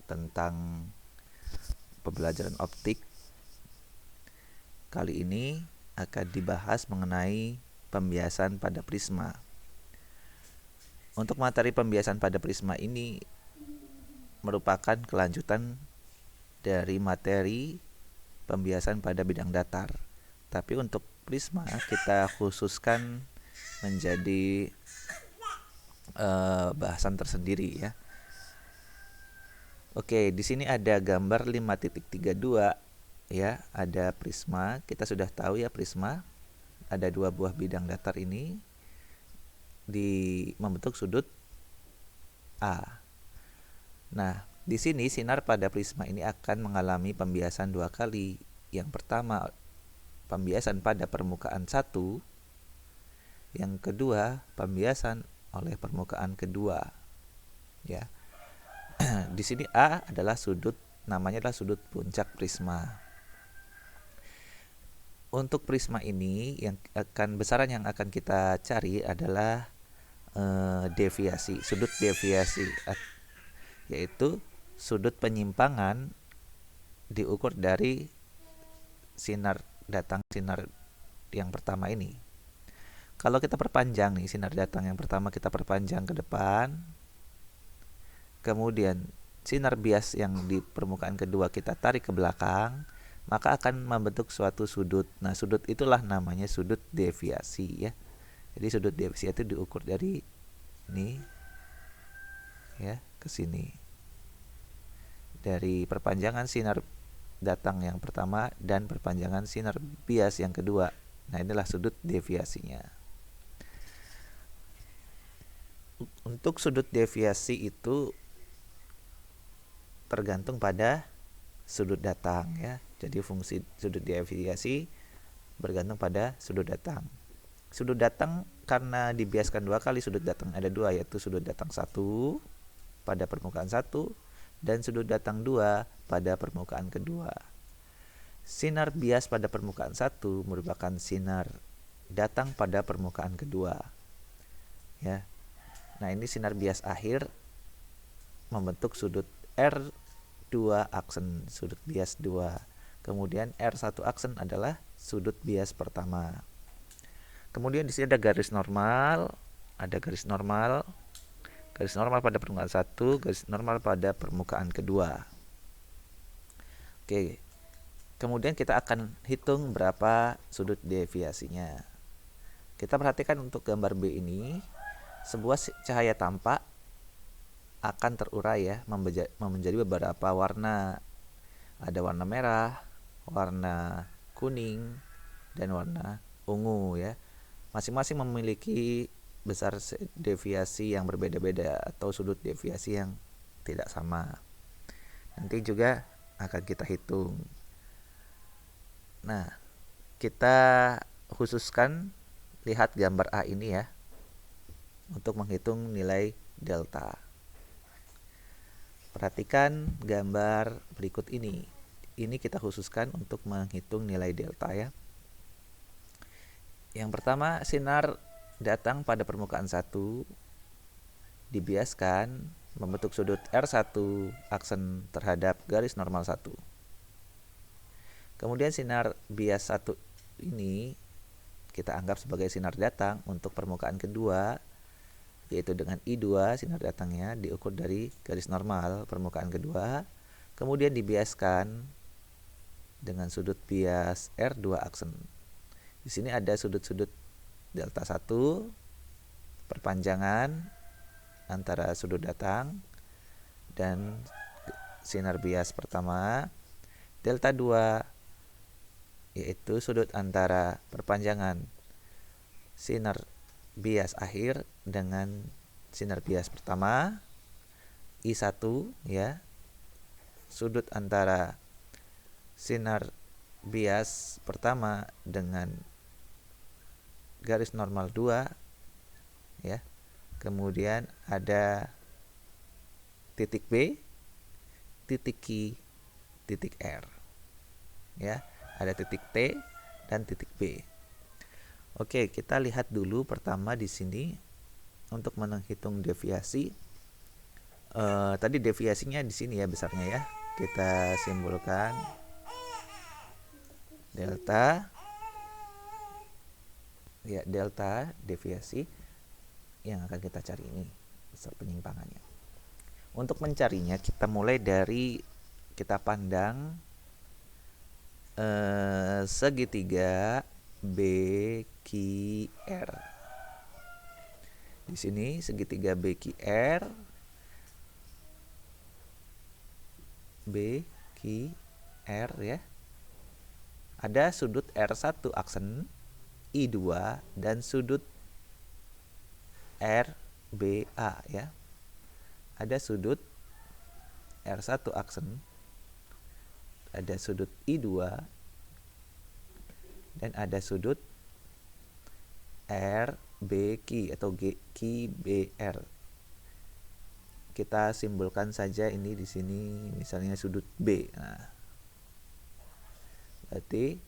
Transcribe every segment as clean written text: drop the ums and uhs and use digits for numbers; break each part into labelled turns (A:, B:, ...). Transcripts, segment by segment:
A: tentang pembelajaran optik. Kali ini akan dibahas mengenai pembiasan pada prisma. Untuk materi pembiasan pada prisma ini merupakan kelanjutan dari materi pembiasan pada bidang datar. Tapi untuk prisma kita khususkan menjadi bahasan tersendiri ya. Oke, di sini ada gambar 5.32 ya, ada prisma. Kita sudah tahu ya prisma ada dua buah bidang datar ini membentuk sudut A. Nah, di sini sinar pada prisma ini akan mengalami pembiasan dua kali. Yang pertama, pembiasan pada permukaan satu. Yang kedua, pembiasan oleh permukaan kedua. Ya. Di sini A adalah sudut, namanya adalah sudut puncak prisma. Untuk prisma ini besaran yang akan kita cari adalah deviasi, sudut deviasi, yaitu sudut penyimpangan diukur dari sinar datang sinar yang pertama ini. Kalau kita perpanjang nih, sinar datang yang pertama kita perpanjang ke depan, kemudian sinar bias yang di permukaan kedua kita tarik ke belakang, maka akan membentuk suatu sudut. Nah, sudut itulah namanya sudut deviasi ya. Jadi sudut deviasi itu diukur dari ini ya ke sini. Dari perpanjangan sinar datang yang pertama dan perpanjangan sinar bias yang kedua. Nah, inilah sudut deviasinya. Untuk sudut deviasi itu tergantung pada sudut datang ya. Jadi fungsi sudut deviasi bergantung pada sudut datang. Sudut datang karena dibiaskan dua kali, sudut datang ada dua, yaitu sudut datang 1 pada permukaan 1 dan sudut datang 2 pada permukaan kedua. Sinar bias pada permukaan 1 merupakan sinar datang pada permukaan kedua. Ya. Nah, ini sinar bias akhir membentuk sudut R2 aksen, sudut bias 2. Kemudian R1 aksen adalah sudut bias pertama. Kemudian di sini ada garis normal, garis normal pada permukaan 1, garis normal pada permukaan kedua. Oke. Kemudian kita akan hitung berapa sudut deviasinya. Kita perhatikan untuk gambar B ini, sebuah cahaya tampak akan terurai ya menjadi beberapa warna. Ada warna merah, warna kuning, dan warna ungu ya. Masing-masing memiliki besar deviasi yang berbeda-beda atau sudut deviasi yang tidak sama. Nanti juga akan kita hitung. Nah, kita khususkan lihat gambar A ini ya untuk menghitung nilai delta. Perhatikan gambar berikut ini. Ini kita khususkan untuk menghitung nilai delta ya. Yang pertama, sinar datang pada permukaan 1 dibiaskan membentuk sudut R1 aksen terhadap garis normal 1. Kemudian sinar bias 1 ini kita anggap sebagai sinar datang untuk permukaan kedua, yaitu dengan I2 sinar datangnya diukur dari garis normal permukaan kedua, kemudian dibiaskan dengan sudut bias R2 aksen. Di sini ada sudut-sudut delta 1, perpanjangan antara sudut datang dan sinar bias pertama. Delta 2 yaitu sudut antara perpanjangan sinar bias akhir dengan sinar bias pertama. I1 ya, sudut antara sinar bias pertama dengan garis normal 2 ya. Kemudian ada titik B, titik Q, titik R. Ya, ada titik T dan titik B. Oke, kita lihat dulu pertama di sini untuk menghitung deviasi tadi deviasinya di sini ya besarnya ya. Kita simbolkan delta. Ya, delta deviasi yang akan kita cari ini besar penyimpangannya. Untuk mencarinya kita mulai dari kita pandang segitiga BQR. Di sini segitiga BQR ya. Ada sudut R1 aksen I2 dan sudut RBA ya. Ada sudut R1 aksen, ada sudut I2 dan ada sudut RBQ atau QBR. Kita simbolkan saja ini di sini misalnya sudut B. Nah, berarti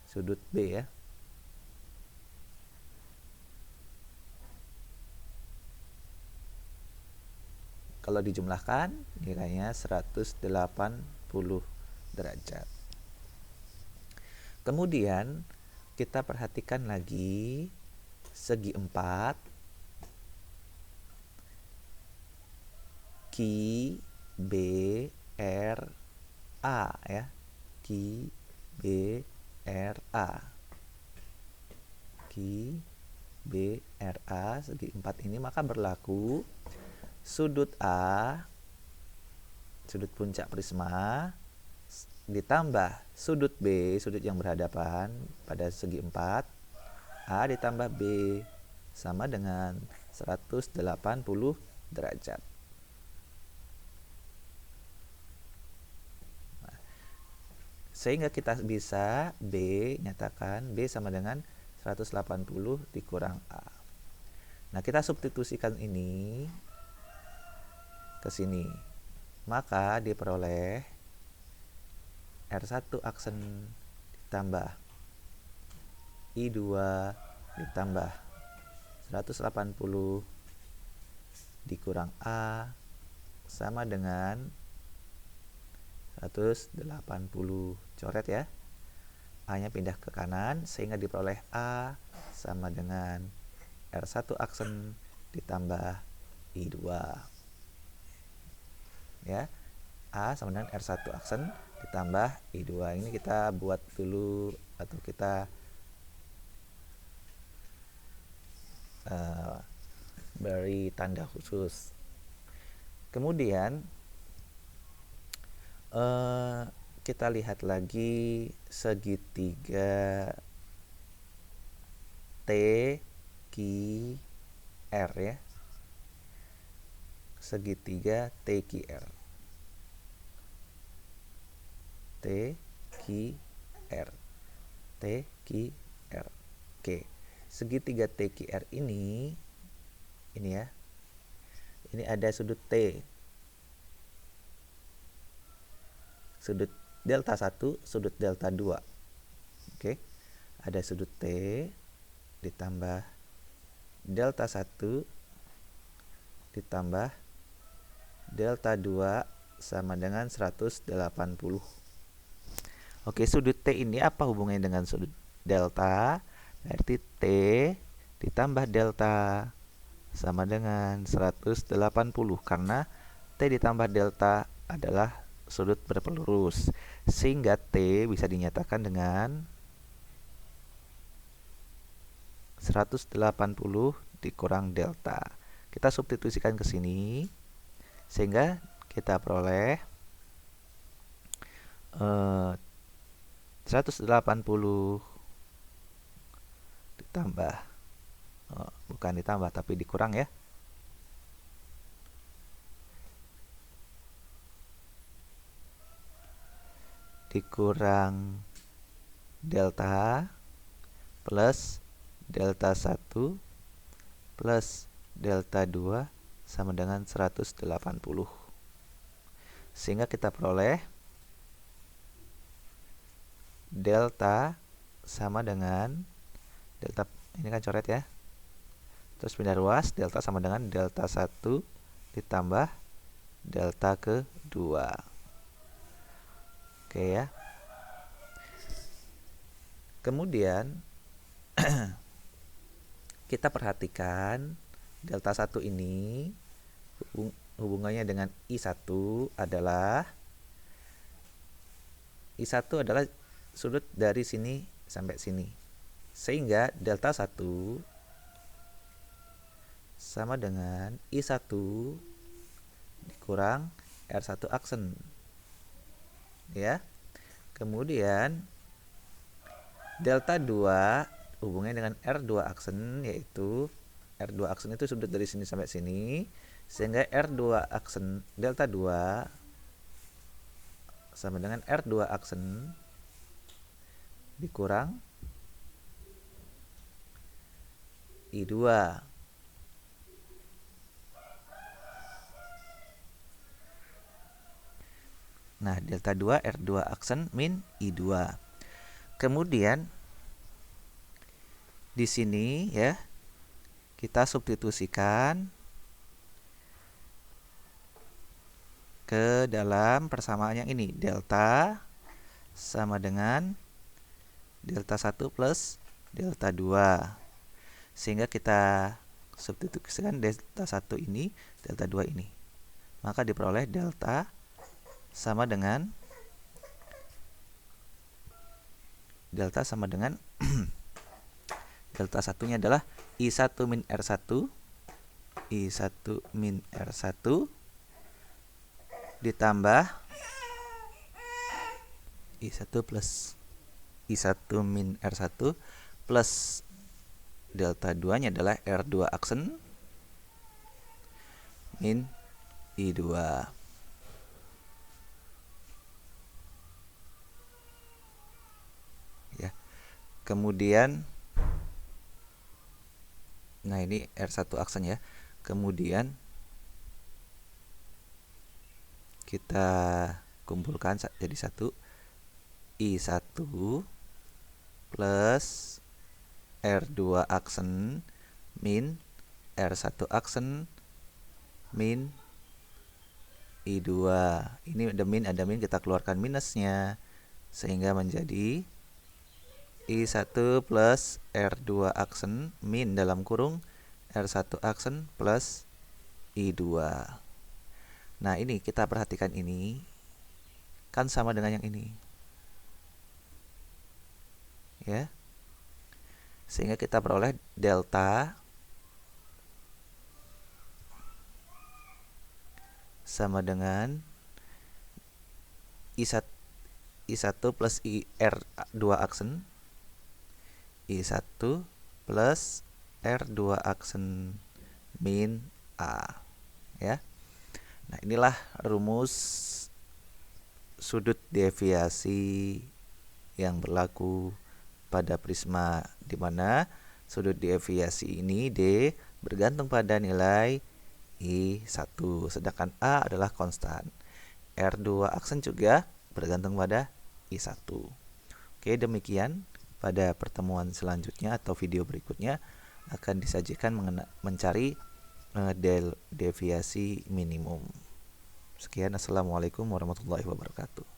A: sudut B ya. Kalau dijumlahkan nilainya 180 derajat. Kemudian kita perhatikan lagi segi 4 QBRA ya. QBRA segi 4 ini maka berlaku sudut A, sudut puncak prisma, ditambah sudut B, sudut yang berhadapan pada segi 4, A ditambah B sama dengan 180 derajat. Sehingga kita bisa nyatakan B sama dengan 180 dikurang A. Nah, kita substitusikan ini ke sini. Maka diperoleh R1 aksen ditambah I2 ditambah 180 dikurang A sama dengan 180. Coret ya. A-nya pindah ke kanan sehingga diperoleh A sama dengan R1 aksen ditambah I2. Ya, A sama dengan R1 aksen ditambah I2. Ini kita buat dulu atau kita beri tanda khusus. Kemudian kita lihat lagi segitiga TQR ya. Segitiga TQR. Oke. Segitiga TQR ini ya. Ini ada sudut T. Sudut delta 1, sudut delta 2. Oke. Ada sudut T ditambah delta 1 ditambah delta 2 sama dengan 180. Oke, sudut T ini apa hubungannya dengan sudut delta? Berarti T ditambah delta sama dengan 180 karena T ditambah delta adalah sudut berpelurus. Sehingga T bisa dinyatakan dengan 180 dikurang delta. Kita substitusikan ke sini sehingga kita peroleh 180 ditambah bukan ditambah tapi dikurang ya. Dikurang delta plus delta 1 plus delta 2 sama dengan 180. Sehingga kita peroleh delta sama dengan delta, ini kan coret ya. Terus pindah ruas, delta sama dengan delta 1 ditambah delta kedua. Oke ya. Kemudian kita perhatikan delta 1 ini hubungannya dengan I1 adalah sudut dari sini sampai sini. Sehingga delta 1 sama dengan I1 dikurang R1 aksen. Ya. Kemudian delta 2 hubungannya dengan R2 aksen, yaitu R2 aksen itu sudut dari sini sampai sini, sehingga R2 aksen delta 2 sama dengan R2 aksen dikurang I2. Nah, delta 2 R2 aksen min I2. Kemudian di sini ya kita substitusikan ke dalam persamaan yang ini. Delta sama dengan delta 1 plus delta 2. Sehingga kita substitusikan delta 1 ini, delta 2 ini. Maka diperoleh delta sama dengan delta satunya adalah I1 min R1 ditambah I1 plus I1 min R1 plus delta 2 nya adalah R2 aksen min I2. Ya. Kemudian nah ini R1 aksen ya. Kemudian kita kumpulkan jadi satu, I1 plus R2 aksen min R1 aksen min I2. Ini ada min kita keluarkan minusnya, sehingga menjadi I1 plus R2 aksen min dalam kurung R1 aksen plus I2. Nah, ini kita perhatikan ini kan sama dengan yang ini. Ya. Sehingga kita peroleh delta sama dengan I1 plus R2 aksen I1 plus R2 aksen min A. Ya. Nah, inilah rumus sudut deviasi yang berlaku pada prisma, di mana sudut deviasi ini D bergantung pada nilai I1, sedangkan A adalah konstan. R2 aksen juga bergantung pada I1. Oke, demikian. Pada pertemuan selanjutnya atau video berikutnya akan disajikan mencari deviasi minimum. Sekian, assalamualaikum warahmatullahi wabarakatuh.